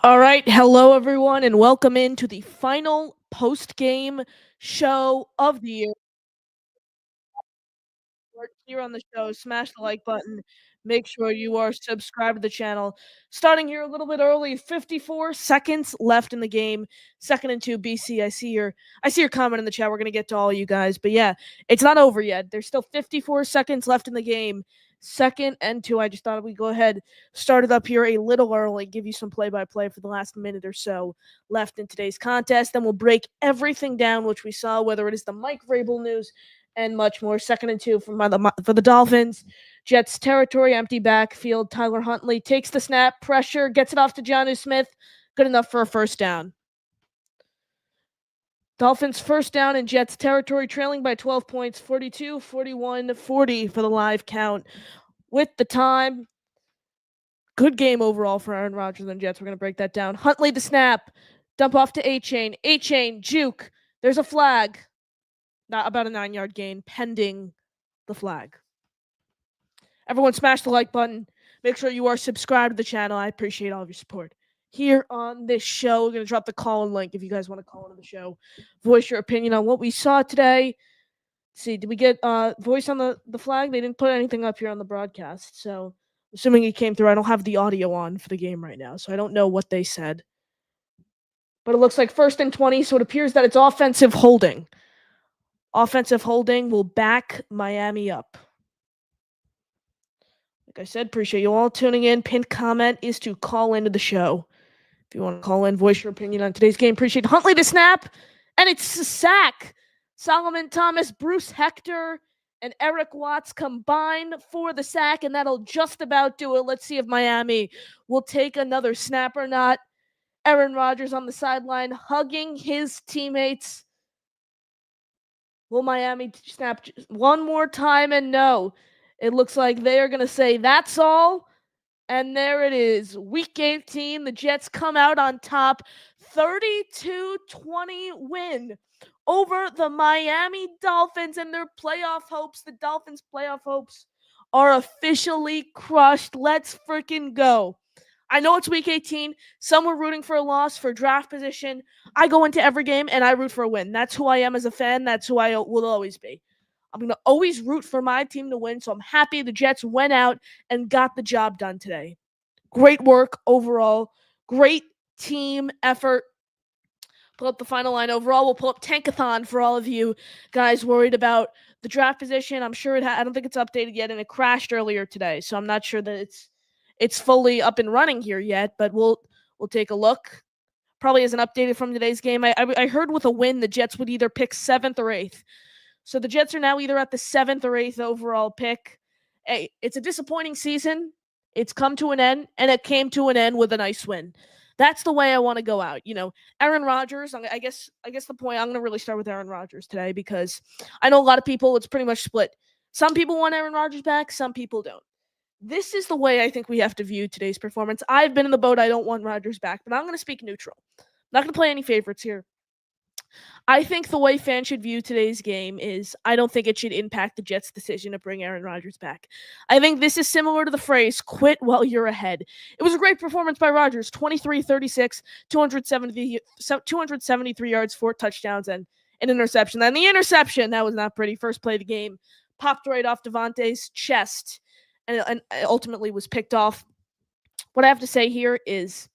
All right, hello everyone, and welcome into the final post-game show of the year. Here on the show, smash the like button. Make sure you are subscribed to the channel. Starting here a little bit early, 54 seconds left in the game. Second and 2, BC. I see your comment in the chat. We're gonna get to all you guys, but yeah, it's not over yet. There's still 54 seconds left in the game. Second and 2. I just thought we'd go ahead, start it up here a little early, give you some play-by-play for the last minute or so left in today's contest. Then we'll break everything down, which we saw, whether it is the Mike Vrabel news and much more. Second and 2 for the Dolphins. Jets territory, empty backfield. Tyler Huntley takes the snap, pressure, gets it off to Jonnu Smith. Good enough for a first down. Dolphins first down in Jets territory, trailing by 12 points, 42, 41, 40 for the live count. With the time, good game overall for Aaron Rodgers and Jets. We're going to break that down. Huntley to snap, dump off to A-Chain. A-Chain, juke. There's a flag. Not about a 9-yard gain, pending the flag. Everyone smash the like button. Make sure you are subscribed to the channel. I appreciate all of your support. Here on this show, we're going to drop the call-in link if you guys want to call into the show. Voice your opinion on what we saw today. Let's see, did we get voice on the flag? They didn't put anything up here on the broadcast, so assuming it came through, I don't have the audio on for the game right now, so I don't know what they said. But it looks like 1st and 20, so it appears that it's offensive holding. Offensive holding will back Miami up. Like I said, appreciate you all tuning in. Pinned comment is to call into the show. If you want to call in, voice your opinion on today's game. Appreciate Huntley to snap, and it's a sack. Solomon Thomas, Bruce Hector, and Eric Watts combine for the sack, and that'll just about do it. Let's see if Miami will take another snap or not. Aaron Rodgers on the sideline, hugging his teammates. Will Miami snap one more time? And no. It looks like they are going to say, that's all. And there it is. Week 18, the Jets come out on top. 32-20 win over the Miami Dolphins and their playoff hopes. The Dolphins' playoff hopes are officially crushed. Let's freaking go. I know it's week 18. Some were rooting for a loss for draft position. I go into every game and I root for a win. That's who I am as a fan. That's who I will always be. I'm going to always root for my team to win, so I'm happy the Jets went out and got the job done today. Great work overall. Great team effort. Pull up the final line overall. We'll pull up Tankathon for all of you guys worried about the draft position. I'm sure I don't think it's updated yet, and it crashed earlier today, so I'm not sure that it's fully up and running here yet, but we'll take a look. Probably isn't updated from today's game. I heard with a win, the Jets would either pick 7th or 8th. So the Jets are now either at the 7th or 8th overall pick. Hey, it's a disappointing season. It's come to an end, and it came to an end with a nice win. That's the way I want to go out. Aaron Rodgers, I guess the point, I'm going to really start with Aaron Rodgers today because I know a lot of people, it's pretty much split. Some people want Aaron Rodgers back, some people don't. This is the way I think we have to view today's performance. I've been in the boat. I don't want Rodgers back, but I'm going to speak neutral. I'm not going to play any favorites here. I think the way fans should view today's game is I don't think it should impact the Jets' decision to bring Aaron Rodgers back. I think this is similar to the phrase, quit while you're ahead. It was a great performance by Rodgers, 23-36, 273 yards, 4 touchdowns, and an interception. And the interception, that was not pretty. First play of the game, popped right off Devontae's chest and ultimately was picked off. What I have to say here is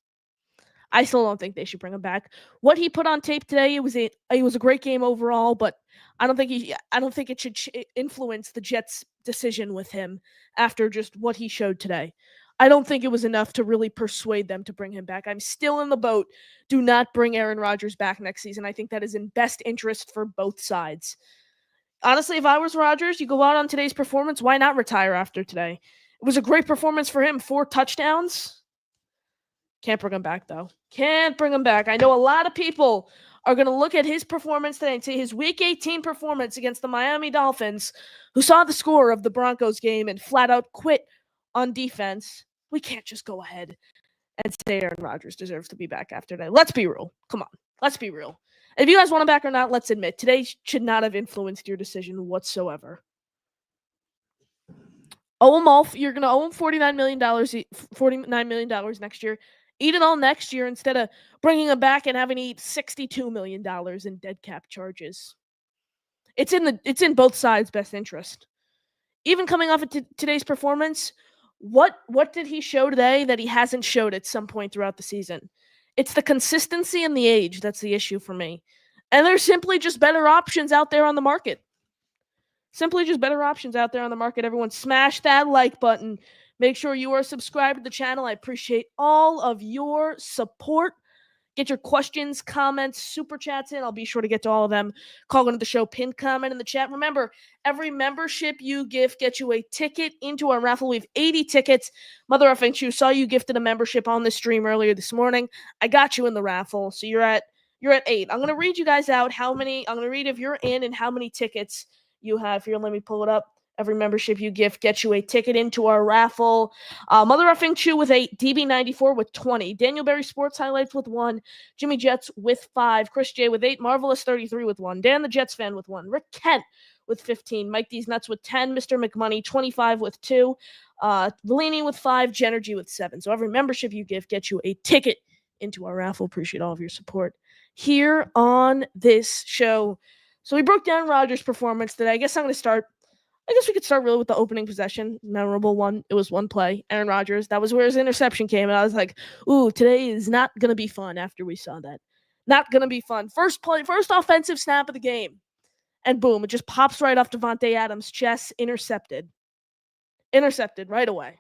I still don't think they should bring him back. What he put on tape today, it was a great game overall, but I don't think it should influence the Jets' decision with him after just what he showed today. I don't think it was enough to really persuade them to bring him back. I'm still in the boat. Do not bring Aaron Rodgers back next season. I think that is in best interest for both sides. Honestly, if I was Rodgers, you go out on today's performance, why not retire after today? It was a great performance for him, 4 touchdowns. Can't bring him back, though. Can't bring him back. I know a lot of people are going to look at his performance today and say his Week 18 performance against the Miami Dolphins, who saw the score of the Broncos game and flat out quit on defense. We can't just go ahead and say Aaron Rodgers deserves to be back after that. Let's be real. Come on. Let's be real. If you guys want him back or not, let's admit, today should not have influenced your decision whatsoever. Owe him all. You're going to owe him $49 million next year. Eat it all next year instead of bringing him back and having to eat $62 million in dead cap charges. It's in both sides' best interest. Even coming off of today's performance, what did he show today that he hasn't showed at some point throughout the season? It's the consistency and the age that's the issue for me. And there's simply just better options out there on the market. Everyone smash that like button. Make sure you are subscribed to the channel. I appreciate all of your support. Get your questions, comments, super chats in. I'll be sure to get to all of them. Call into the show, pin comment in the chat. Remember, every membership you gift gets you a ticket into our raffle. We have 80 tickets. Mother effing Chew, saw you gifted a membership on the stream earlier this morning. I got you in the raffle, so you're at 8. I'm going to read you guys out I'm going to read if you're in and how many tickets you have here. Let me pull it up. Every membership you gift gets you a ticket into our raffle. Mother effing Chew with 8, DB94 with 20, Daniel Berry Sports Highlights with 1, Jimmy Jets with 5, Chris J with 8, Marvelous 33 with 1, Dan the Jets fan with 1, Rick Kent with 15, Mike D's Nuts with 10, Mr. McMoney 25 with 2, Bellini with 5, Genergy with 7. So every membership you give gets you a ticket into our raffle. Appreciate all of your support here on this show. So we broke down Rodgers' performance today. I guess we could start really with the opening possession, memorable one. It was one play, Aaron Rodgers. That was where his interception came, and I was like, ooh, today is not going to be fun after we saw that. Not going to be fun. First offensive snap of the game, and boom, it just pops right off Davante Adams' chest, intercepted right away.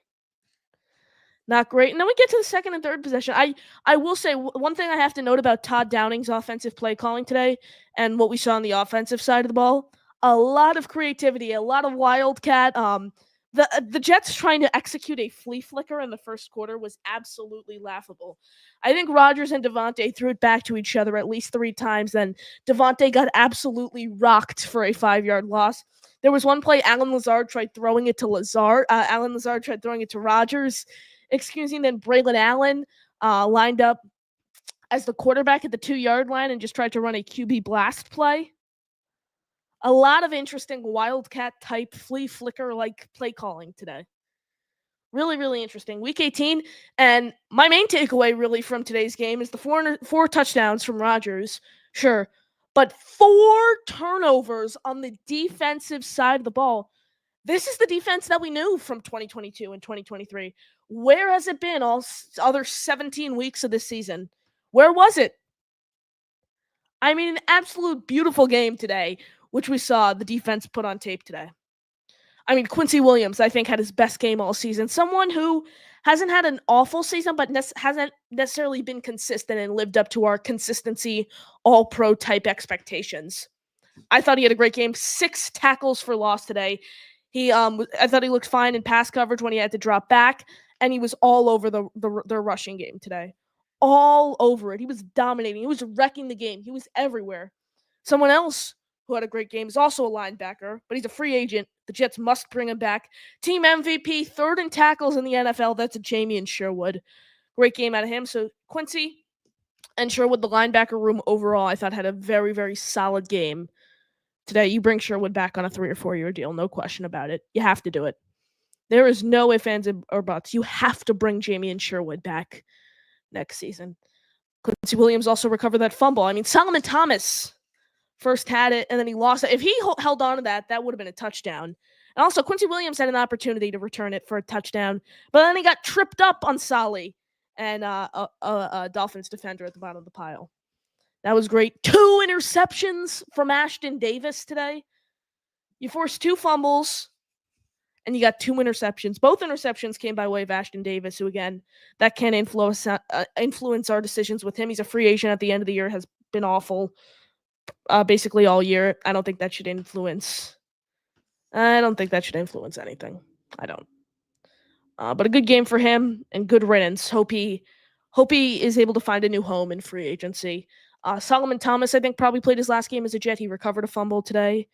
Not great. And then we get to the second and third possession. I will say one thing I have to note about Todd Downing's offensive play calling today and what we saw on the offensive side of the ball. A lot of creativity, a lot of wildcat. The Jets trying to execute a flea flicker in the first quarter was absolutely laughable. I think Rodgers and Davante threw it back to each other at least 3 times. Then Davante got absolutely rocked for a 5-yard loss. There was one play Alan Lazard tried throwing it to Rodgers. Then Braylon Allen lined up as the quarterback at the 2-yard line and just tried to run a QB blast play. A lot of interesting wildcat type flea flicker like play calling today. Really, really interesting. Week 18, and my main takeaway really from today's game is the 4 touchdowns from Rodgers, sure, but 4 turnovers on the defensive side of the ball. This is the defense that we knew from 2022 and 2023. Where has it been all other 17 weeks of this season? Where was it? I mean, an absolute beautiful game today, which we saw the defense put on tape today. I mean, Quincy Williams, I think, had his best game all season. Someone who hasn't had an awful season, but hasn't necessarily been consistent and lived up to our consistency all-pro type expectations. I thought he had a great game. 6 tackles for loss today. I thought he looked fine in pass coverage when he had to drop back, and he was all over the rushing game today. All over it. He was dominating. He was wrecking the game. He was everywhere. Someone else who had a great game is also a linebacker, but he's a free agent. The Jets must bring him back. Team MVP, 3rd in tackles in the NFL. That's a Jamie Sherwood. Great game out of him. So Quincy and Sherwood, the linebacker room overall, I thought had a very, very solid game today. You bring Sherwood back on a 3 or 4 year deal, no question about it. You have to do it. There is no ifs, ands, or buts. You have to bring Jamie Sherwood back next season. Quincy Williams also recovered that fumble. I mean, Solomon Thomas first had it, and then he lost it. If he held on to that, that would have been a touchdown. And also, Quincy Williams had an opportunity to return it for a touchdown, but then he got tripped up on Solly and a Dolphins defender at the bottom of the pile. That was great. 2 interceptions from Ashton Davis today. You forced 2 fumbles, and you got 2 interceptions. Both interceptions came by way of Ashton Davis, who, again, that can influence our decisions with him. He's a free agent at the end of the year, has been awful basically all year. I don't think that should influence anything. I don't. But a good game for him and good riddance. Hope he is able to find a new home in free agency. Solomon Thomas, I think, probably played his last game as a Jet. He recovered a fumble today.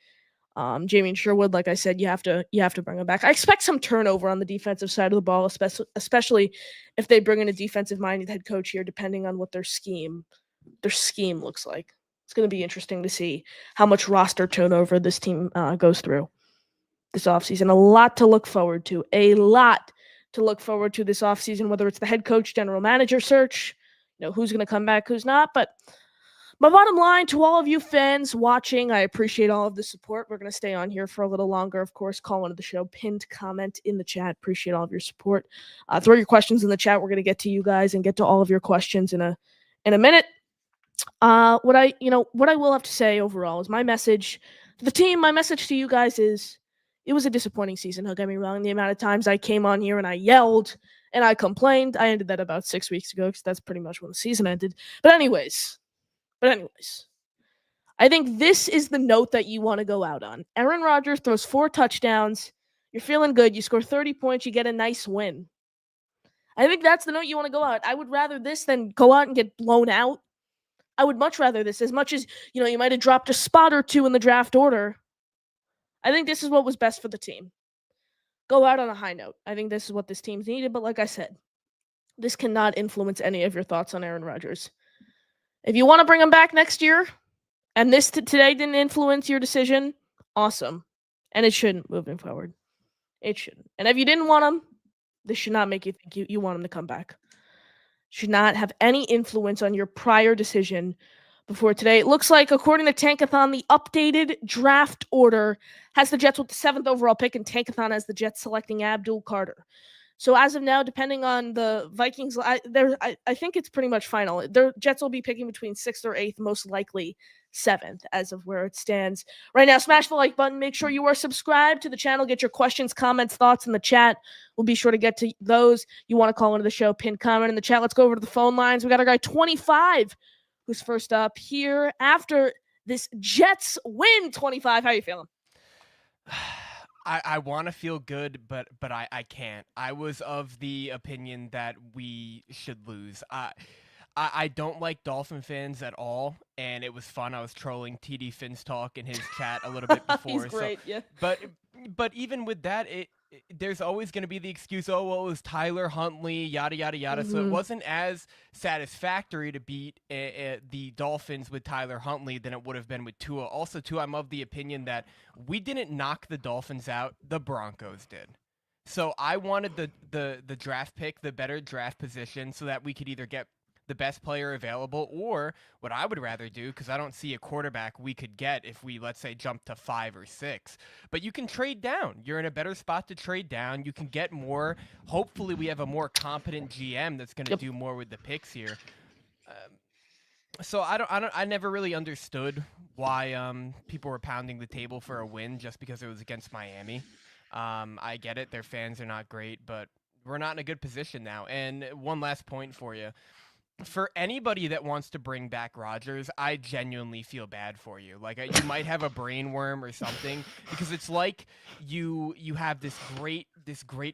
Jamie Sherwood, like I said, you have to bring him back. I expect some turnover on the defensive side of the ball, especially if they bring in a defensive-minded head coach here, depending on what their scheme looks like. It's going to be interesting to see how much roster turnover this team goes through this offseason. A lot to look forward to. A lot to look forward to this offseason, whether it's the head coach, general manager search, who's going to come back, who's not. But my bottom line to all of you fans watching, I appreciate all of the support. We're going to stay on here for a little longer. Of course, call into the show, pinned comment in the chat. Appreciate all of your support. Throw your questions in the chat. We're going to get to you guys and get to all of your questions in a minute. What I will have to say overall is my message to the team, my message to you guys is it was a disappointing season. Don't get me wrong. The amount of times I came on here and I yelled and I complained, I ended that about 6 weeks ago because that's pretty much when the season ended. But anyways, I think this is the note that you want to go out on. Aaron Rodgers throws 4 touchdowns. You're feeling good. You score 30 points. You get a nice win. I think that's the note you want to go out. I would rather this than go out and get blown out. I would much rather this, as much as, you might have dropped a spot or 2 in the draft order. I think this is what was best for the team. Go out on a high note. I think this is what this team's needed. But like I said, this cannot influence any of your thoughts on Aaron Rodgers. If you want to bring him back next year, and this today didn't influence your decision, awesome. And it shouldn't moving forward. It shouldn't. And if you didn't want him, this should not make you think you want him to come back. Should not have any influence on your prior decision before today. It looks like, according to Tankathon, the updated draft order has the Jets with the 7th overall pick, and Tankathon has the Jets selecting Abdul Carter. So as of now, depending on the Vikings, I think it's pretty much final. The Jets will be picking between 6th or 8th, most likely 7th, as of where it stands right now. Smash the like button. Make sure you are subscribed to the channel. Get your questions, comments, thoughts in the chat. We'll be sure to get to those. You want to call into the show, pin comment in the chat. Let's go over to the phone lines. We got our guy 25, who's first up here after this Jets win. 25, how are you feeling? I want to feel good, but I can't. I was of the opinion that we should lose. I don't like Dolphin fans at all, and it was fun. I was trolling TD Finn's talk in his chat a little bit before. He's great, yeah. But even with that, there's always going to be the excuse, oh, well, it was Tyler Huntley, yada, yada, yada. So it wasn't as satisfactory to beat the Dolphins with Tyler Huntley than it would have been with Tua. Also, too, I'm of the opinion that we didn't knock the Dolphins out. The Broncos did. So I wanted the draft pick, the better draft position, so that we could either get the best player available, or what I would rather do, because I don't see a quarterback we could get if we, let's say, jump to 5 or 6. But you can trade down. You're in a better spot to trade down. You can get more. Hopefully we have a more competent GM that's going to do more with the picks here. So I never really understood why people were pounding the table for a win just because it was against Miami. I get it. Their fans are not great, but we're not in a good position now. And one last point for you. For anybody that wants to bring back Rodgers, I genuinely feel bad for you. Like, you might have a brain worm or something, because it's like you have this great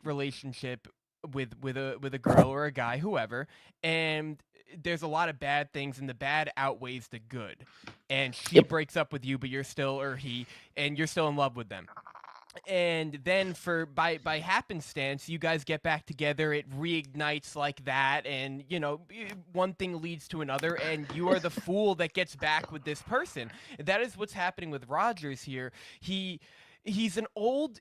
relationship with a girl or a guy, whoever, and there's a lot of bad things, and the bad outweighs the good. And she breaks up with you, but you're still, or he, and you're still in love with them. And then by happenstance, you guys get back together, it reignites like that, and, one thing leads to another, and you are the fool that gets back with this person. That is what's happening with Rodgers here. He's an old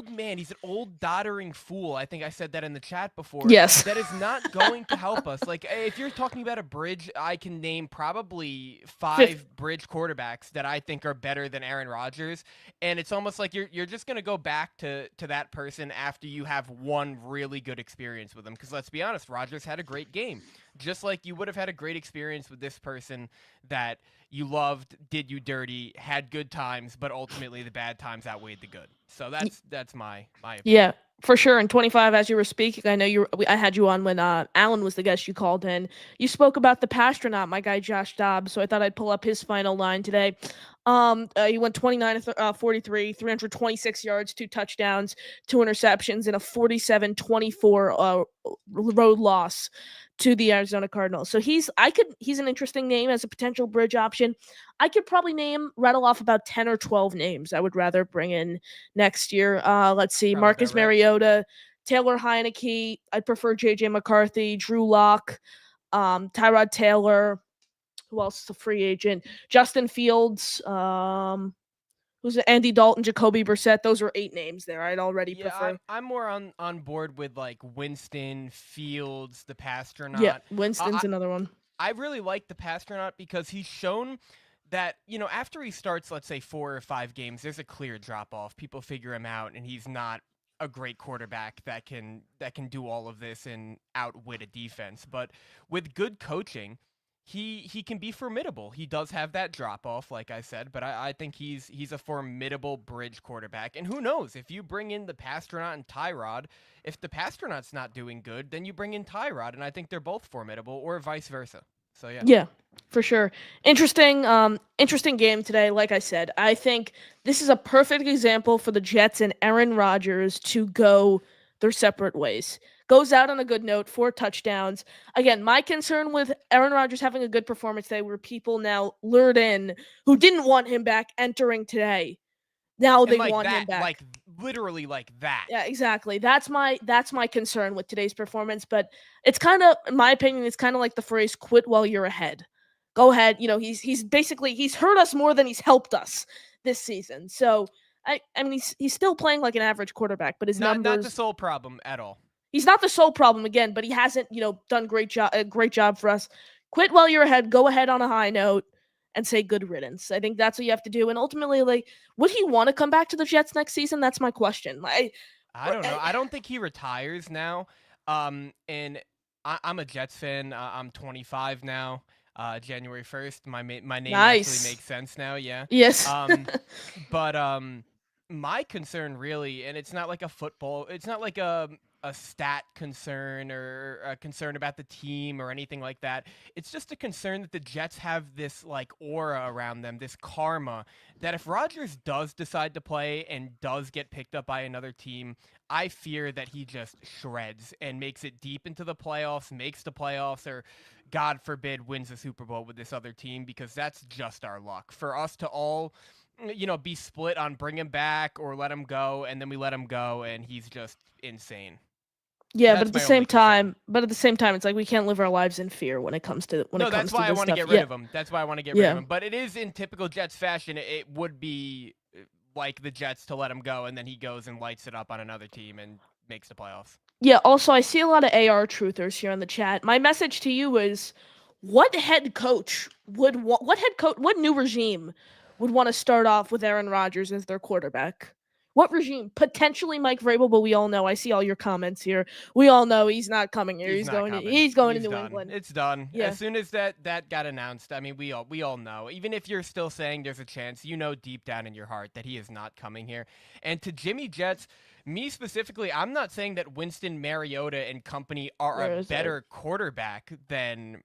man. He's an old doddering fool. I think I said that in the chat before. Yes. That is not going to help us. Like, if you're talking about a bridge, I can name probably 5 bridge quarterbacks that I think are better than Aaron Rodgers. And it's almost like you're just going to go back to that person after you have one really good experience with them. Because let's be honest, Rodgers had a great game. Just like you would have had a great experience with this person that you loved, did you dirty, had good times, but ultimately the bad times outweighed the good. So that's my opinion. Yeah, for sure. And 25, as you were speaking, I know I had you on when Alan was the guest you called in. You spoke about the Pastronaut, my guy Josh Dobbs, so I thought I'd pull up his final line today. He went 29 43, 326 yards, 2 touchdowns, 2 interceptions, and a 47-24 road loss to the Arizona Cardinals. So he's an interesting name as a potential bridge option. I could probably rattle off about 10 or 12 names I would rather bring in next year. Let's see, Probably Marcus Mariota, Taylor Heineke. I'd prefer JJ McCarthy, Drew Lock, Tyrod Taylor. Who else is a free agent? Justin Fields. Who's it? Andy Dalton, Jacoby Brissett. Those are 8 names there. I'd already Yeah, prefer. I'm more on board with like Winston, Fields, the Yeah, Pastronaut. Winston's another one. I really like the Pastronaut because he's shown that, after he starts, let's say 4 or 5 games, there's a clear drop off. People figure him out, and he's not a great quarterback that can do all of this and outwit a defense. But with good coaching, he can be formidable. He does have that drop off, like I said, but I think he's a formidable bridge quarterback. And who knows, if you bring in the Pastronaut and Tyrod, if the Pastronaut's not doing good, then you bring in Tyrod, and I think they're both formidable, or vice versa. So yeah. Yeah, for sure. Interesting game today. Like I said, I think this is a perfect example for the Jets and Aaron Rodgers to go their separate ways. Goes out on a good note, 4 touchdowns. Again, my concern with Aaron Rodgers having a good performance today were people now lured in who didn't want him back entering today. Now And they like want him that, back. like literally like that. Yeah, exactly. That's my concern with today's performance. But it's kind of, in my opinion, it's kind of like the phrase "quit while you're ahead." Go ahead. He's basically he's hurt us more than he's helped us this season. So I mean he's still playing like an average quarterback, but his Not numbers. the sole problem at all. He's not the sole problem again, but he hasn't done a great job for us. Quit while you're ahead. Go ahead on a high note and say good riddance. I think that's what you have to do. And ultimately, like, would he want to come back to the Jets next season? That's my question. I don't know. I don't think he retires now. And I'm a Jets fan. I'm 25 now. January 1st. My name Nice. actually makes sense now. Yeah. Yes. But my concern really, and it's not like it's not like a stat concern or a concern about the team or anything like that. It's just a concern that the Jets have this like aura around them, this karma, that if Rodgers does decide to play and does get picked up by another team, I fear that he just shreds and makes it deep into the playoffs, makes the playoffs, or God forbid wins the Super Bowl with this other team, because that's just our luck. For us to all be split on bring him back or let him go, and then we let him go, and he's just insane. Yeah, That's but at the my same only concern. time, it's like we can't live our lives in fear when it comes to No, this that's why I want to stuff. get rid of him. That's why I want to get rid of Yeah. him. But it is in typical Jets fashion. It would be like the Jets to let him go, and then he goes and lights it up on another team and makes the playoffs. Yeah, also I see a lot of AR truthers here in the chat. My message to you is what new regime would want to start off with Aaron Rodgers as their quarterback? What regime? Potentially Mike Vrabel, but we all know. I see all your comments here. We all know he's not coming here. He's going to New done. England. It's done. Yeah. As soon as that got announced, I mean, we all know. Even if you're still saying there's a chance, deep down in your heart that he is not coming here. And to Jimmy Jets, me specifically, I'm not saying that Winston, Mariota, and company are a better quarterback than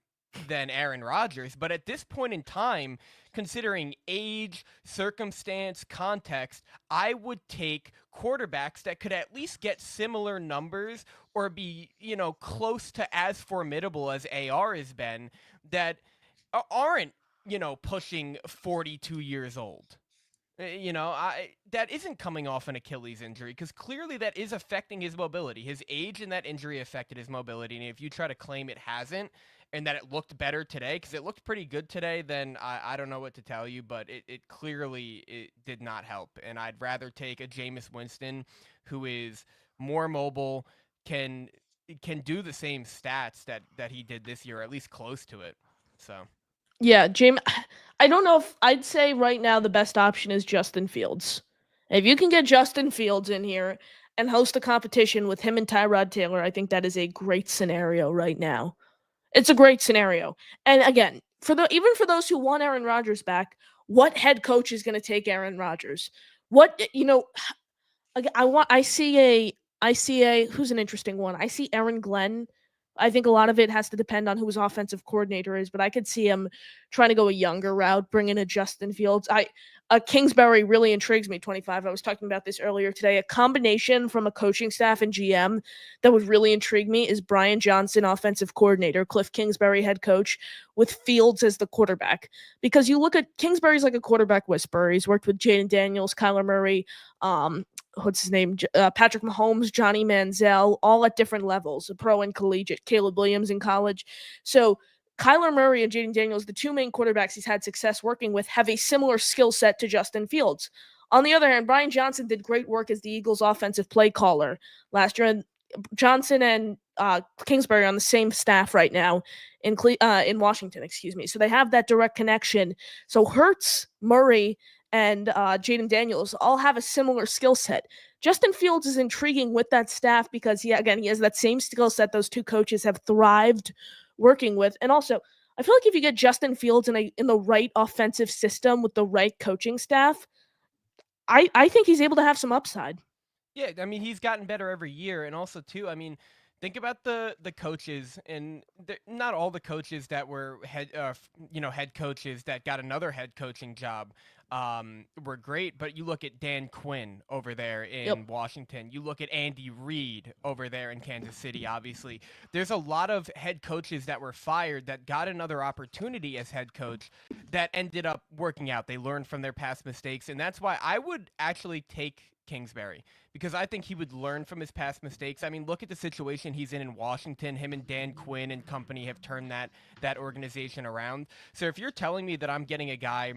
Aaron Rodgers, but at this point in time, considering age, circumstance, context, I would take quarterbacks that could at least get similar numbers or be, close to as formidable as AR has been, that aren't, pushing 42 years old. That isn't coming off an Achilles injury, because clearly that is affecting his mobility. His age and that injury affected his mobility, and if you try to claim it hasn't, and that it looked better today, because it looked pretty good today, then I don't know what to tell you, but it clearly did not help. And I'd rather take a Jameis Winston who is more mobile, can do the same stats that he did this year, at least close to it. So yeah, James, I don't know if I'd say right now the best option is Justin Fields. If you can get Justin Fields in here and host a competition with him and Tyrod Taylor, I think that is a great scenario right now. It's a great scenario. And again, even for those who want Aaron Rodgers back, what head coach is going to take Aaron Rodgers? I see a who's an interesting one. I see Aaron Glenn. I think a lot of it has to depend on who his offensive coordinator is, but I could see him trying to go a younger route, bring in a Justin Fields. Kingsbury really intrigues me, 25. I was talking about this earlier today. A combination from a coaching staff and GM that would really intrigue me is Brian Johnson, offensive coordinator, Cliff Kingsbury, head coach, with Fields as the quarterback. Because you look at Kingsbury's like a quarterback whisperer. He's worked with Jaden Daniels, Kyler Murray, what's his name? Patrick Mahomes, Johnny Manziel, all at different levels, a pro and collegiate, Caleb Williams in college. So Kyler Murray and Jaden Daniels, the two main quarterbacks he's had success working with, have a similar skill set to Justin Fields. On the other hand, Brian Johnson did great work as the Eagles' offensive play caller last year. And Johnson and Kingsbury are on the same staff right now in Washington, excuse me. So they have that direct connection. So Hurts, Murray, and Jaden Daniels all have a similar skill set. Justin Fields is intriguing with that staff because, he has that same skill set those two coaches have thrived working with. And also, I feel like if you get Justin Fields in the right offensive system with the right coaching staff, I think he's able to have some upside. Yeah, I mean, he's gotten better every year. And also, too, I mean, think about the coaches, and not all the coaches that were head coaches that got another head coaching job were great. But you look at Dan Quinn over there in Washington. You look at Andy Reid over there in Kansas City, obviously. There's a lot of head coaches that were fired that got another opportunity as head coach that ended up working out. They learned from their past mistakes, and that's why I would actually take Kingsbury, because I think he would learn from his past mistakes. I mean, look at the situation he's in Washington. Him and Dan Quinn and company have turned that organization around. So if you're telling me that I'm getting a guy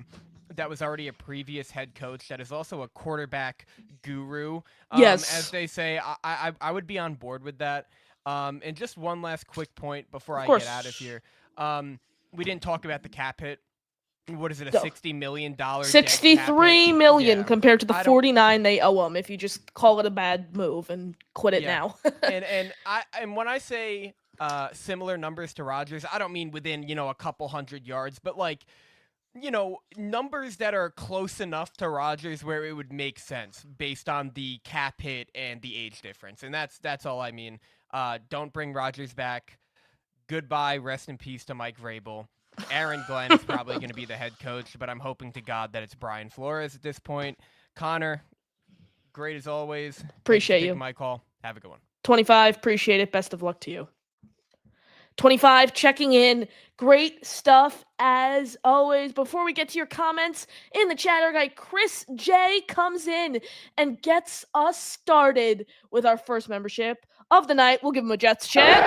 that was already a previous head coach that is also a quarterback guru, as they say, I would be on board with that. And just one last quick point before I get out of here. We didn't talk about the cap hit. What is it, a $60 million $63 million compared to the $49 they owe him if you just call it a bad move and quit it now. and when I say similar numbers to Rodgers, I don't mean within, a couple hundred yards, but like, numbers that are close enough to Rodgers where it would make sense based on the cap hit and the age difference. And that's all I mean. Don't bring Rodgers back. Goodbye. Rest in peace to Mike Vrabel. Aaron Glenn is probably going to be the head coach, but I'm hoping to God that it's Brian Flores at this point. Connor, great as always. Appreciate you. My call. Have a good one. 25, appreciate it. Best of luck to you. 25, checking in. Great stuff as always. Before we get to your comments in the chat, our guy Chris J comes in and gets us started with our first membership of the night. We'll give him a Jets chant.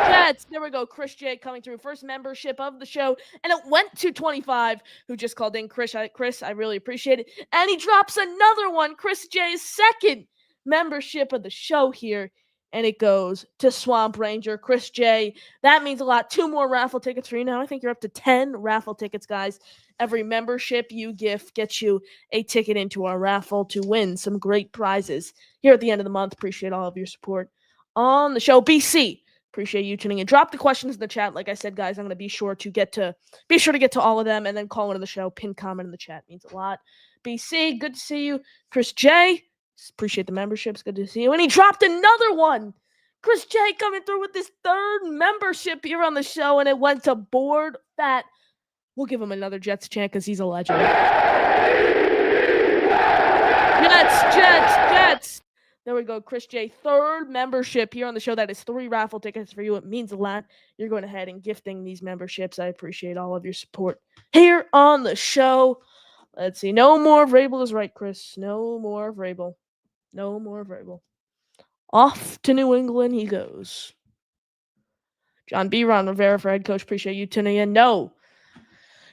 Jets. There we go. Chris J coming through. First membership of the show. And it went to 25, who just called in. Chris, I really appreciate it. And he drops another one. Chris J's second membership of the show here. And it goes to Swamp Ranger. Chris J. That means a lot. 2 more raffle tickets for you now. I think you're up to 10 raffle tickets, guys. Every membership you gift gets you a ticket into our raffle to win some great prizes here at the end of the month. Appreciate all of your support on the show. BC, appreciate you tuning in. Drop the questions in the chat. Like I said, guys, I'm going to be sure to get to all of them and then call into the show. Pin comment in the chat means a lot. BC, good to see you. Chris J, appreciate the memberships. Good to see you. And he dropped another one. Chris J coming through with this third membership here on the show, and it went to Board Fat. We'll give him another Jets chant because he's a legend. Jets. There we go, Chris J. Third membership here on the show. That is 3 raffle tickets for you. It means a lot. You're going ahead and gifting these memberships. I appreciate all of your support here on the show. Let's see. No more Vrabel is right, Chris. No more Vrabel. Off to New England he goes. John B. Ron Rivera for head coach. Appreciate you tuning in. No.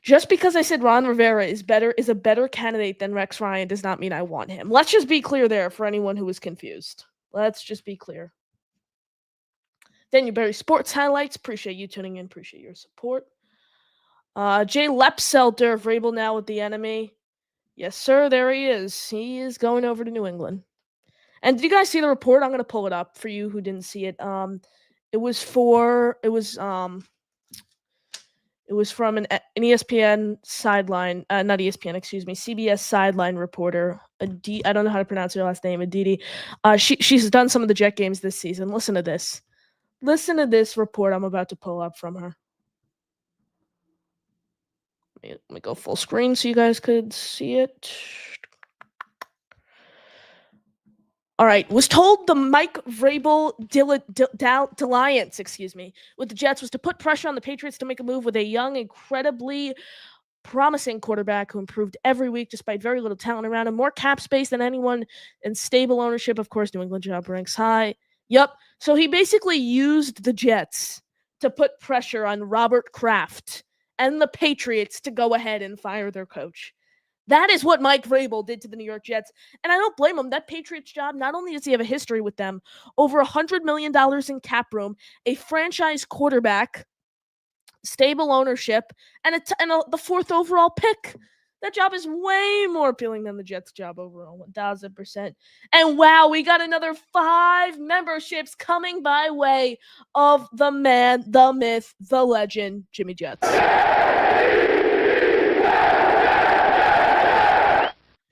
Just because I said Ron Rivera is a better candidate than Rex Ryan does not mean I want him. Let's just be clear there for anyone who is confused. Let's just be clear. Daniel Berry Sports Highlights. Appreciate you tuning in. Appreciate your support. Jay Lepselter, Vrabel now with the enemy. Yes, sir. There he is. He is going over to New England. And did you guys see the report? I'm going to pull it up for you who didn't see it. It was from an ESPN sideline, not ESPN, excuse me, CBS sideline reporter. I don't know how to pronounce her last name, Aditi. She's done some of the Jet games this season. Listen to this. Listen to this report I'm about to pull up from her. Let me go full screen so you guys could see it. All right, was told the Mike Vrabel dalliance, with the Jets was to put pressure on the Patriots to make a move with a young, incredibly promising quarterback who improved every week despite very little talent around him, more cap space than anyone, and stable ownership. Of course, New England job ranks high. Yep, so he basically used the Jets to put pressure on Robert Kraft and the Patriots to go ahead and fire their coach. That is what Mike Vrabel did to the New York Jets. And I don't blame him. That Patriots job, not only does he have a history with them, over $100 million in cap room, a franchise quarterback, stable ownership, and the fourth overall pick. That job is way more appealing than the Jets job overall, 1,000%. And wow, we got another 5 memberships coming by way of the man, the myth, the legend, Jimmy Jets.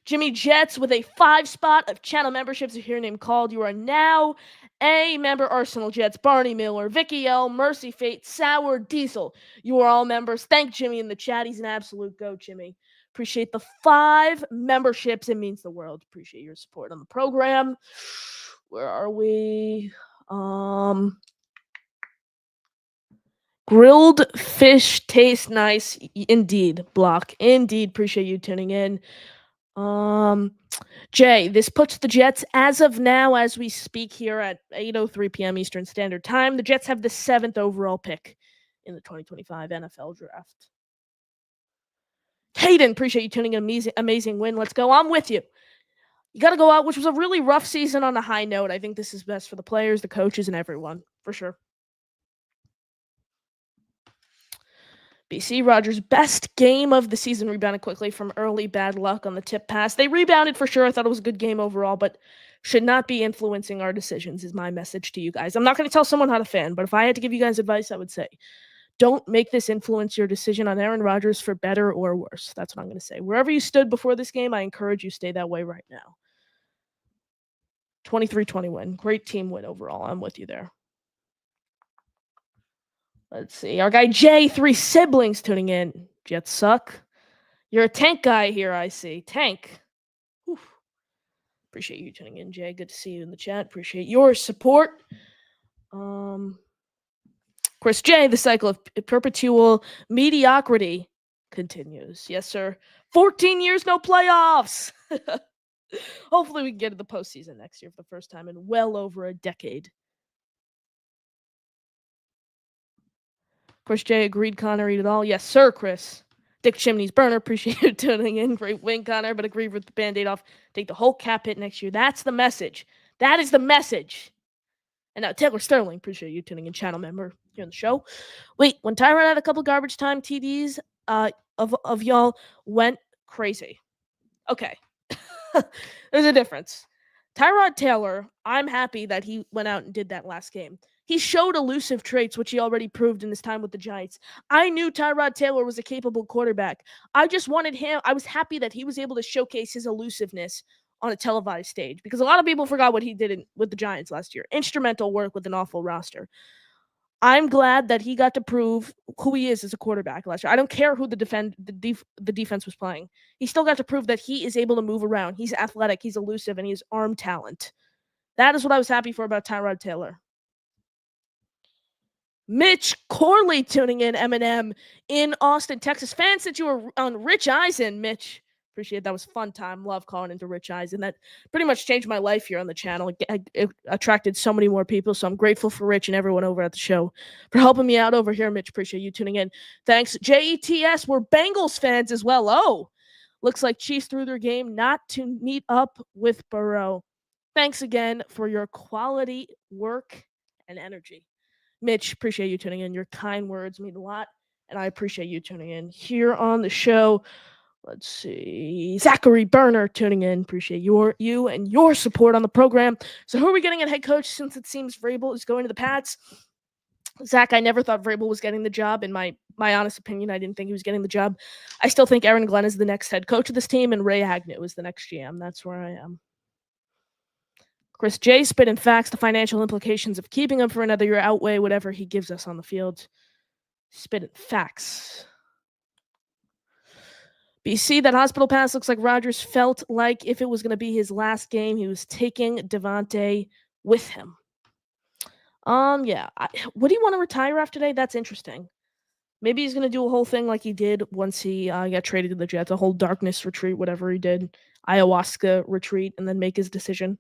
Jimmy Jets with a 5 spot of channel memberships. If your name called, you are now a member. Arsenal Jets, Barney Miller, Vicky L, Mercy Fate, Sour Diesel. You are all members. Thank Jimmy in the chat. He's an absolute goat, Jimmy. Appreciate the 5 memberships. It means the world. Appreciate your support on the program. Where are we? Grilled fish tastes nice. Indeed, Block. Indeed. Appreciate you tuning in. Jay, this puts the Jets, as of now, as we speak here at 8:03 p.m. Eastern Standard Time, the Jets have the 7th overall pick in the 2025 NFL Draft. Hayden, appreciate you tuning in. Amazing win. Let's go. I'm with you. You got to go out, which was a really rough season, on a high note. I think this is best for the players, the coaches, and everyone, for sure. BC Rogers, best game of the season, rebounded quickly from early bad luck on the tip pass. They rebounded for sure. I thought it was a good game overall, but should not be influencing our decisions is my message to you guys. I'm not going to tell someone how to fan, but if I had to give you guys advice, I would say, don't make this influence your decision on Aaron Rodgers for better or worse. That's what I'm going to say. Wherever you stood before this game, I encourage you stay that way right now. 23-20 win. Great team win overall. I'm with you there. Let's see. Our guy Jay, 3 siblings tuning in. Jets suck. You're a tank guy here, I see. Tank. Whew. Appreciate you tuning in, Jay. Good to see you in the chat. Appreciate your support. Chris J, the cycle of perpetual mediocrity continues. Yes, sir. 14 years, no playoffs. Hopefully we can get to the postseason next year for the first time in well over a decade. Chris J agreed, Connor, eat it all. Yes, sir, Chris. Dick Chimney's burner. Appreciate you tuning in. Great win, Connor, but agreed with the Band-Aid off. Take the whole cap hit next year. That's the message. That is the message. And now Taylor Sterling. Appreciate you tuning in, channel member here on the show. Wait, when Tyrod had a couple garbage time TDs of y'all went crazy. Okay. There's a difference. Tyrod Taylor, I'm happy that he went out and did that last game. He showed elusive traits, which he already proved in his time with the Giants. I knew Tyrod Taylor was a capable quarterback. I just wanted him. I was happy that he was able to showcase his elusiveness on a televised stage, because a lot of people forgot what he did with the Giants last year. Instrumental work with an awful roster. I'm glad that he got to prove who he is as a quarterback last year. I don't care who the defense was playing. He still got to prove that he is able to move around. He's athletic, he's elusive, and he has arm talent. That is what I was happy for about Tyrod Taylor. Mitch Corley tuning in, Eminem in Austin, Texas. Fans that you were on Rich Eisen, Mitch. Appreciate it. That was a fun time. Love calling into Rich Eisen. That pretty much changed my life here on the channel. It attracted so many more people, so I'm grateful for Rich and everyone over at the show for helping me out over here, Mitch. Appreciate you tuning in. Thanks. JETS, we're Bengals fans as well. Oh, looks like Chiefs threw their game not to meet up with Burrow. Thanks again for your quality work and energy. Mitch, appreciate you tuning in. Your kind words mean a lot, and I appreciate you tuning in here on the show. Let's see. Zachary Burner tuning in. Appreciate you and your support on the program. So who are we getting at head coach, since it seems Vrabel is going to the Pats? Zach, I never thought Vrabel was getting the job. In my honest opinion, I didn't think he was getting the job. I still think Aaron Glenn is the next head coach of this team, and Ray Agnew is the next GM. That's where I am. Chris J. spit in facts. The financial implications of keeping him for another year outweigh whatever he gives us on the field. Spit in facts. BC, that hospital pass looks like Rodgers felt like if it was going to be his last game, he was taking Devontae with him. Yeah. Would he want to retire after today? That's interesting. Maybe he's going to do a whole thing like he did once he got traded to the Jets, a whole darkness retreat, whatever he did, ayahuasca retreat, and then make his decision.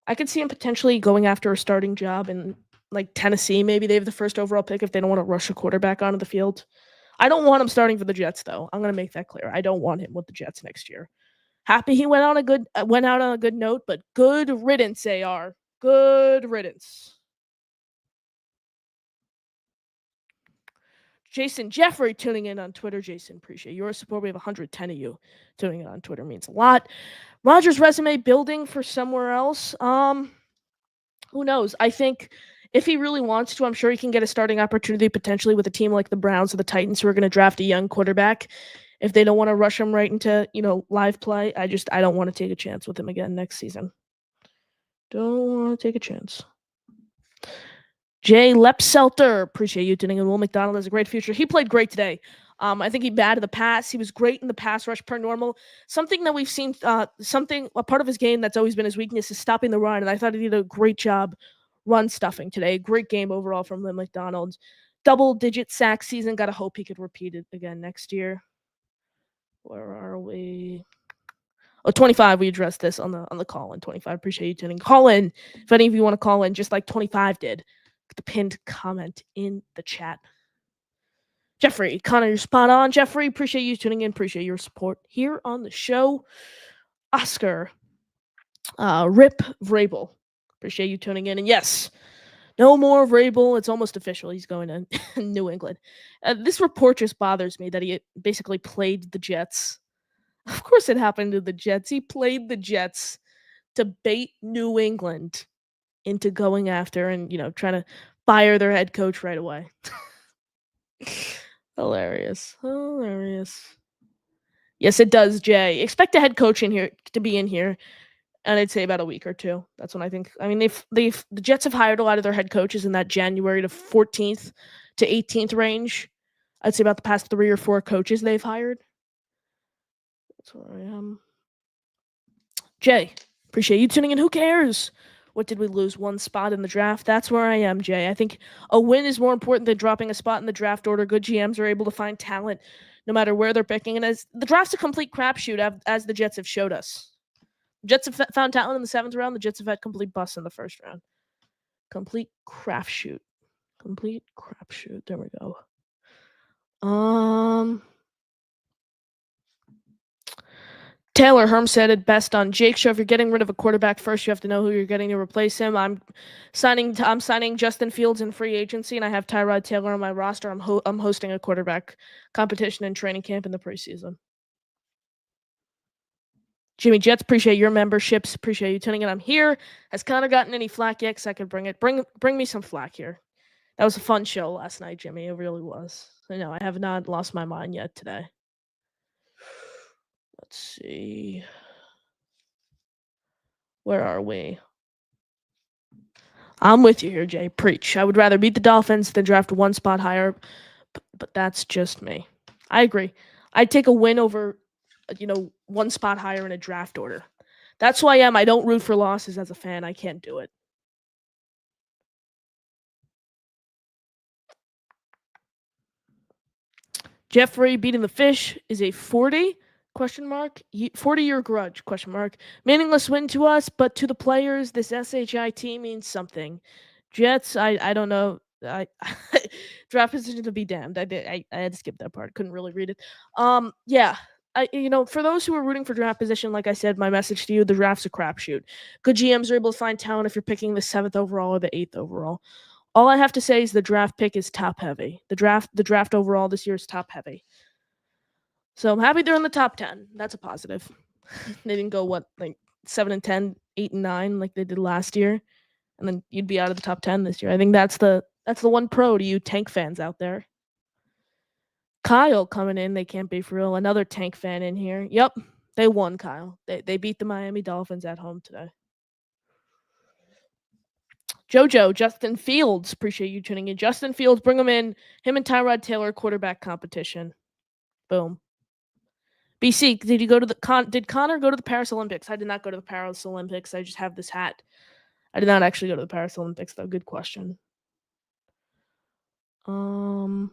I could see him potentially going after a starting job in like Tennessee. Maybe they have the first overall pick if they don't want to rush a quarterback onto the field. I don't want him starting for the Jets, though. I'm going to make that clear. I don't want him with the Jets next year. Happy he went out on a good note, but good riddance, AR. Good riddance. Jason Jeffrey tuning in on Twitter. Jason, appreciate your support. We have 110 of you tuning in on Twitter. Means a lot. Rodgers' resume building for somewhere else. Who knows? I think if he really wants to, I'm sure he can get a starting opportunity potentially with a team like the Browns or the Titans who are going to draft a young quarterback. If they don't want to rush him right into, live play, I don't want to take a chance with him again next season. Don't want to take a chance. Jay Lepselter, appreciate you tuning in. Will McDonald has a great future. He played great today. I think he batted the pass. He was great in the pass rush per normal. Something that we've seen, a part of his game that's always been his weakness is stopping the run, and I thought he did a great job run stuffing today. Great game overall from Will McDonald. Double-digit sack season. Gotta hope he could repeat it again next year. Where are we? Oh, 25, we addressed this on the call-in. 25, appreciate you tuning. Call in if any of you want to call in, just like 25 did. The pinned comment in the chat. Jeffrey, Connor, you're spot on. Jeffrey, appreciate you tuning in. Appreciate your support here on the show. Oscar, Rip Vrabel, appreciate you tuning in. And yes, no more Vrabel. It's almost official. He's going to New England. This report just bothers me that he basically played the Jets. Of course it happened to the Jets. He played the Jets to bait New England into going after and, trying to fire their head coach right away. Hilarious. Yes, it does, Jay. Expect a head coach to be in here, and I'd say about a week or two. That's when I think. I mean, the Jets have hired a lot of their head coaches in that January to 14th to 18th range. I'd say about the past 3 or 4 coaches they've hired. That's where I am. Jay, appreciate you tuning in. Who cares? What did we lose? 1 spot in the draft? That's where I am, Jay. I think a win is more important than dropping a spot in the draft order. Good GMs are able to find talent no matter where they're picking. And as the draft's a complete crapshoot, as the Jets have showed us. Jets have found talent in the 7th round. The Jets have had complete busts in the 1st round. Complete crapshoot. There we go. Taylor Herm said it best on Jake's show. If you're getting rid of a quarterback first, you have to know who you're getting to replace him. I'm signing Justin Fields in free agency, and I have Tyrod Taylor on my roster. I'm hosting a quarterback competition and training camp in the preseason. Jimmy Jets, appreciate your memberships. Appreciate you tuning in. I'm here. Has Connor gotten any flack yet? Because I could bring it. Bring me some flack here. That was a fun show last night, Jimmy. It really was. I know I have not lost my mind yet today. Let's see. Where are we? I'm with you here, Jay. Preach. I would rather beat the Dolphins than draft 1 spot higher, but that's just me. I agree. I'd take a win over, 1 spot higher in a draft order. That's who I am. I don't root for losses as a fan. I can't do it. Jeffrey beating the fish is a 40? Question mark. 40-year grudge? Question mark. Meaningless win to us, but to the players, this SHIT means something. Jets, I don't know. Draft position to be damned. I had to skip that part. Couldn't really read it. Yeah. For those who are rooting for draft position, like I said, my message to you: the draft's a crapshoot. Good GMs are able to find talent if you're picking the 7th overall or the 8th overall. All I have to say is the draft pick is top heavy. The draft overall this year is top heavy. So I'm happy they're in the top 10. That's a positive. They didn't go 7 and 10, 8 and 9 like they did last year, and then you'd be out of the top 10 this year. I think that's the one pro to you Tank fans out there. Kyle coming in, they can't be for real. Another Tank fan in here. Yep, they won, Kyle. They beat the Miami Dolphins at home today. Jojo, Justin Fields, appreciate you tuning in. Justin Fields, bring him in. Him and Tyrod Taylor quarterback competition. Boom. BC, did Connor go to the Paris Olympics? I did not go to the Paris Olympics. I just have this hat. I did not actually go to the Paris Olympics, though. Good question. Where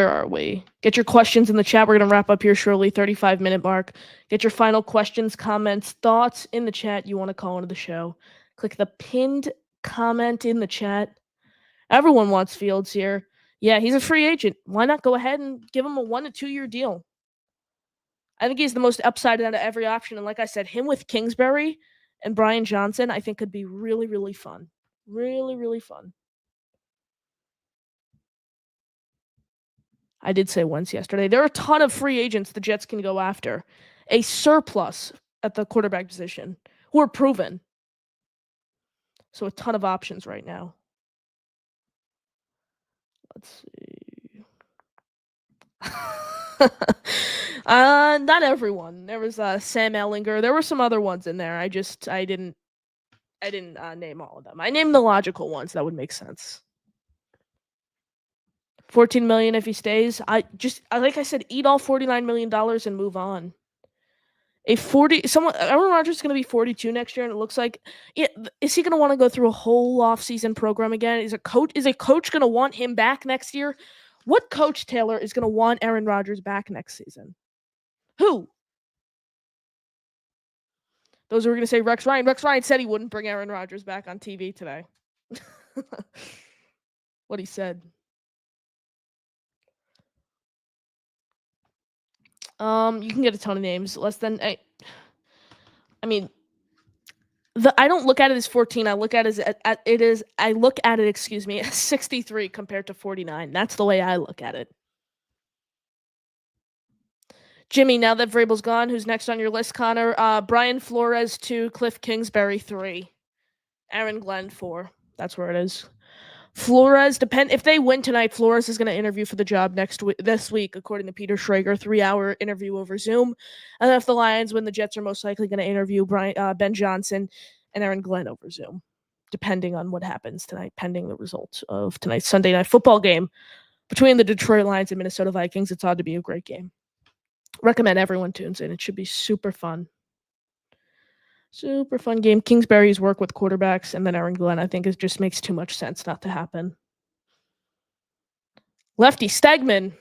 are we? Get your questions in the chat. We're going to wrap up here shortly. 35-minute mark. Get your final questions, comments, thoughts in the chat. You want to call into the show. Click the pinned comment in the chat. Everyone wants Fields here. Yeah, he's a free agent. Why not go ahead and give him a 1 to 2 year deal? I think he's the most upside out of every option. And like I said, him with Kingsbury and Brian Johnson, I think could be really, really fun. Really, really fun. I did say once yesterday. There are a ton of free agents the Jets can go after. A surplus at the quarterback position who are proven. So a ton of options right now. Let's see. Not everyone. There was Sam Ellinger. There were some other ones in there. I didn't name all of them. I named the logical ones that would make sense. $14 million if he stays. Like I said, eat all $49 million and move on. Aaron Rodgers is going to be 42 next year, and it looks like, is he going to want to go through a whole offseason program again? Is a coach going to want him back next year? What coach, Taylor, is going to want Aaron Rodgers back next season? Who? Those who were going to say Rex Ryan. Rex Ryan said he wouldn't bring Aaron Rodgers back on TV today. What he said. You can get a ton of names. Less than I mean, I don't look at it as 14. I look at it as 63 compared to 49. That's the way I look at it. Jimmy, now that Vrabel's gone, who's next on your list, Connor? Brian Flores 2, Cliff Kingsbury 3, Aaron Glenn 4. That's where it is. Flores, if they win tonight, Flores is going to interview for the job this week, according to Peter Schrager, 3-hour interview over Zoom. And then if the Lions win, the Jets are most likely going to interview Ben Johnson and Aaron Glenn over Zoom, depending on what happens tonight, pending the results of tonight's Sunday night football game between the Detroit Lions and Minnesota Vikings. It's ought to be a great game. Recommend everyone tunes in. It should be super fun. Super fun game. Kingsbury's work with quarterbacks and then Aaron Glenn, I think, just makes too much sense not to happen. Lefty Stegman.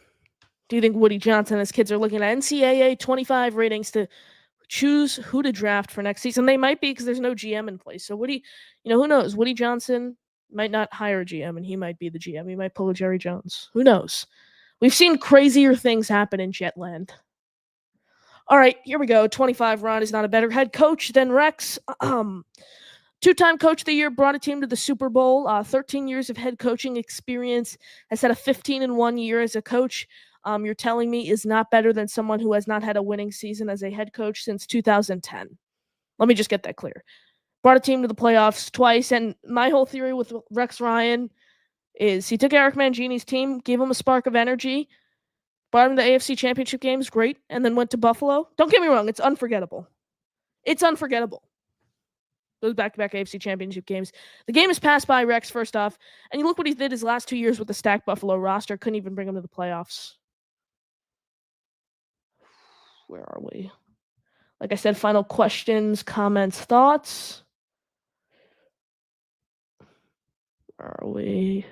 Do you think Woody Johnson and his kids are looking at NCAA 25 ratings to choose who to draft for next season? They might be because there's no GM in place. So Woody, who knows? Woody Johnson might not hire a GM and he might be the GM. He might pull a Jerry Jones. Who knows? We've seen crazier things happen in Jetland. All right, here we go. 25, Ron is not a better head coach than Rex. Two-time coach of the year, brought a team to the Super Bowl. 13 years of head coaching experience. Has had a 15-1 year as a coach. You're telling me is not better than someone who has not had a winning season as a head coach since 2010. Let me just get that clear. Brought a team to the playoffs twice, and my whole theory with Rex Ryan is he took Eric Mangini's team, gave him a spark of energy, brought him to the AFC Championship games, great, and then went to Buffalo. Don't get me wrong, it's unforgettable. It's unforgettable. Those back-to-back AFC Championship games. The game has passed by Rex, first off, and you look what he did his last 2 years with the stacked Buffalo roster. Couldn't even bring him to the playoffs. Where are we? Like I said, final questions, comments, thoughts. Where are we?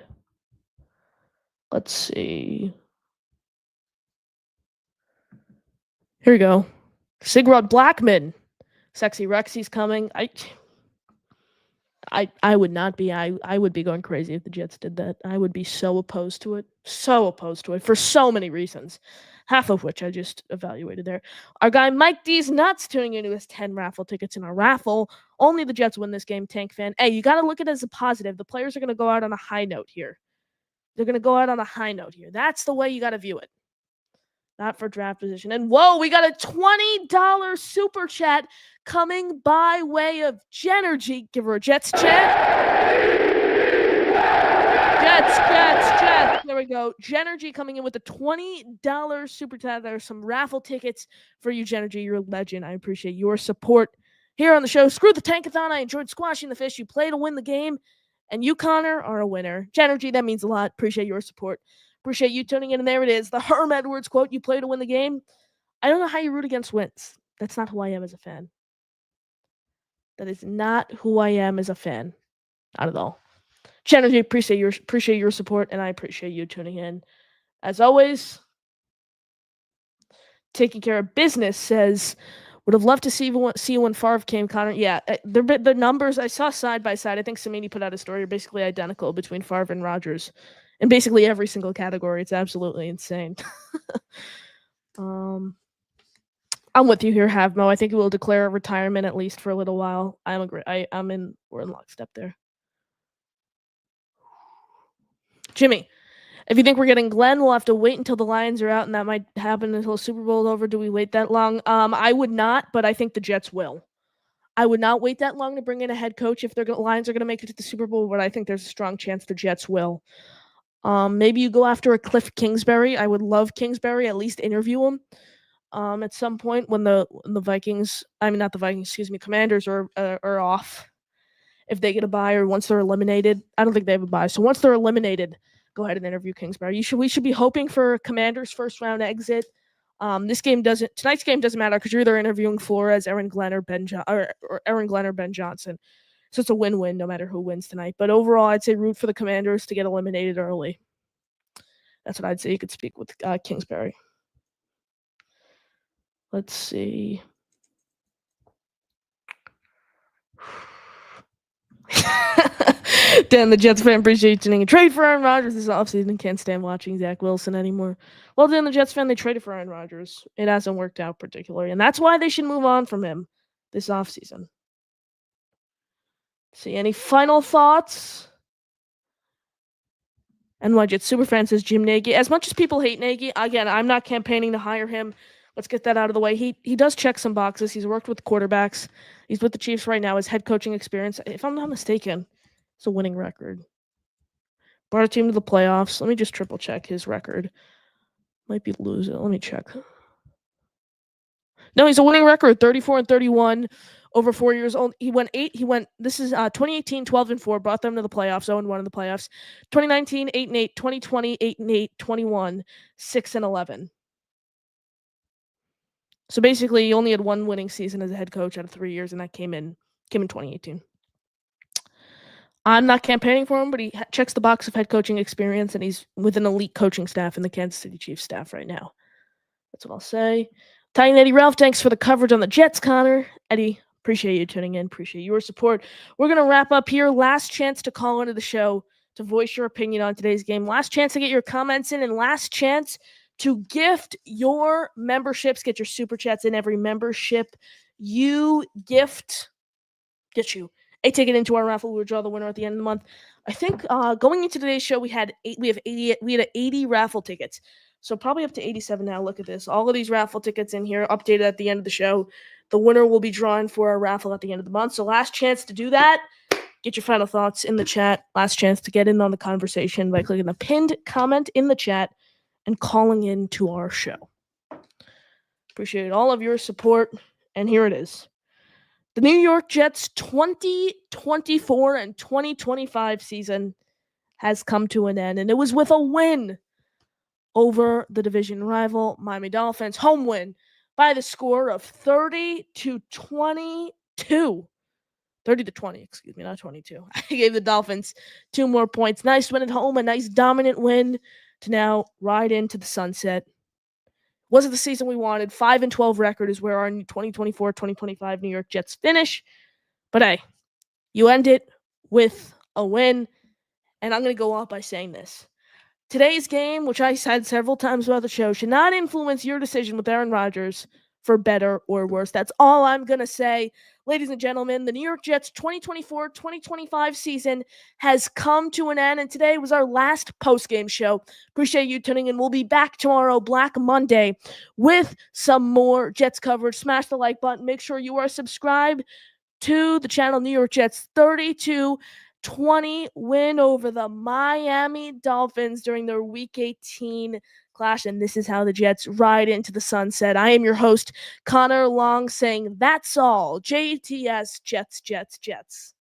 Let's see. Here we go. Sigrod Blackman. Sexy Rexy's coming. I would not be. I would be going crazy if the Jets did that. I would be so opposed to it. So opposed to it for so many reasons. Half of which I just evaluated there. Our guy Mike D's nuts tuning into his 10 raffle tickets in a raffle. Only the Jets win this game, Tank fan. Hey, you got to look at it as a positive. The players are going to go out on a high note here. They're going to go out on a high note here. That's the way you got to view it. Not for draft position. And whoa, we got a $20 super chat coming by way of Genergy. Give her a Jets chat. Jets. There we go. Genergy coming in with a $20 super chat. There's some raffle tickets for you, Genergy. You're a legend. I appreciate your support here on the show. Screw the Tankathon. I enjoyed squashing the fish. You play to win the game. And you, Connor, are a winner. Genergy, that means a lot. Appreciate your support. Appreciate you tuning in. And there it is. The Herm Edwards quote, you play to win the game. I don't know how you root against wins. That's not who I am as a fan. That is not who I am as a fan. Not at all. Genergy, appreciate your support, and I appreciate you tuning in. As always, taking care of business says, would have loved to see you when Favre came, Connor. Yeah, the numbers I saw side by side. I think Samini put out a story, are basically identical between Favre and Rodgers. in basically every single category. It's absolutely insane. I'm with you here, Havmo. I think he will declare a retirement at least for a little while. We're in lockstep there. Jimmy, if you think we're getting Glenn, we'll have to wait until the Lions are out, and that might happen until Super Bowl is over. Do we wait that long? I would not, but I think the Jets will. I would not wait that long to bring in a head coach if the Lions are going to make it to the Super Bowl, but I think there's a strong chance the Jets will. Maybe you go after a Cliff Kingsbury. I would love Kingsbury. At least interview him. At some point when the Commanders are off. If they get a bye or once they're eliminated, I don't think they have a bye. So once they're eliminated, go ahead and interview Kingsbury. We should be hoping for a Commanders first round exit. Tonight's game doesn't matter because you're either interviewing Flores, Aaron Glenn, or Ben Johnson. So it's a win-win no matter who wins tonight. But overall, I'd say root for the Commanders to get eliminated early. That's what I'd say. You could speak with Kingsbury. Let's see. Dan, the Jets fan, appreciate you tuning in. Trade for Aaron Rodgers this offseason. Can't stand watching Zach Wilson anymore. Well, Dan, the Jets fan, they traded for Aaron Rodgers. It hasn't worked out particularly, and that's why they should move on from him this offseason. See, any final thoughts? NY Jets Superfan says Jim Nagy. As much as people hate Nagy, again, I'm not campaigning to hire him. Let's get that out of the way. He does check some boxes. He's worked with quarterbacks. He's with the Chiefs right now. His head coaching experience, if I'm not mistaken, it's a winning record. Brought a team to the playoffs. Let me just triple check his record. Might be losing. Let me check. No, he's a winning record. 34-31 over 4 years old. This is 2018, 12-4. Brought them to the playoffs. 0-1 in the playoffs. 2019, 8-8. 2020, 8-8. 21, 6-11. So basically, he only had one winning season as a head coach out of 3 years, and that came in 2018. I'm not campaigning for him, but he checks the box of head coaching experience, and he's with an elite coaching staff in the Kansas City Chiefs staff right now. That's what I'll say. Tying Eddie Ralph, thanks for the coverage on the Jets, Connor. Eddie, appreciate you tuning in. Appreciate your support. We're going to wrap up here. Last chance to call into the show to voice your opinion on today's game. Last chance to get your comments in, and last chance to gift your memberships. Get your super chats in. Every membership you gift gets you a ticket into our raffle. We'll draw the winner at the end of the month. I think going into today's show, we had 80 raffle tickets. So probably up to 87 now. Look at this. All of these raffle tickets in here, updated at the end of the show. The winner will be drawn for our raffle at the end of the month. So last chance to do that. Get your final thoughts in the chat. Last chance to get in on the conversation by clicking the pinned comment in the chat and calling in to our show. Appreciate all of your support. And here it is. The New York Jets 2024 and 2025 season has come to an end, and it was with a win over the division rival Miami Dolphins. Home win by the score of 30-22. 30-20, excuse me, not 22. I gave the Dolphins 2 more points. Nice win at home, a nice dominant win to now ride into the sunset. Wasn't the season we wanted. 5-12 record is where our 2024-2025 New York Jets finish. But hey, you end it with a win. And I'm going to go off by saying this. Today's game, which I said several times throughout the show, should not influence your decision with Aaron Rodgers for better or worse. That's all I'm going to say. Ladies and gentlemen, the New York Jets 2024-2025 season has come to an end, and today was our last post-game show. Appreciate you tuning in. We'll be back tomorrow, Black Monday, with some more Jets coverage. Smash the like button. Make sure you are subscribed to the channel. New York Jets 32-20 win over the Miami Dolphins during their Week 18 clash, and this is how the Jets ride into the sunset. I am your host, Connor Long, saying that's all. JTS, Jets, Jets, Jets.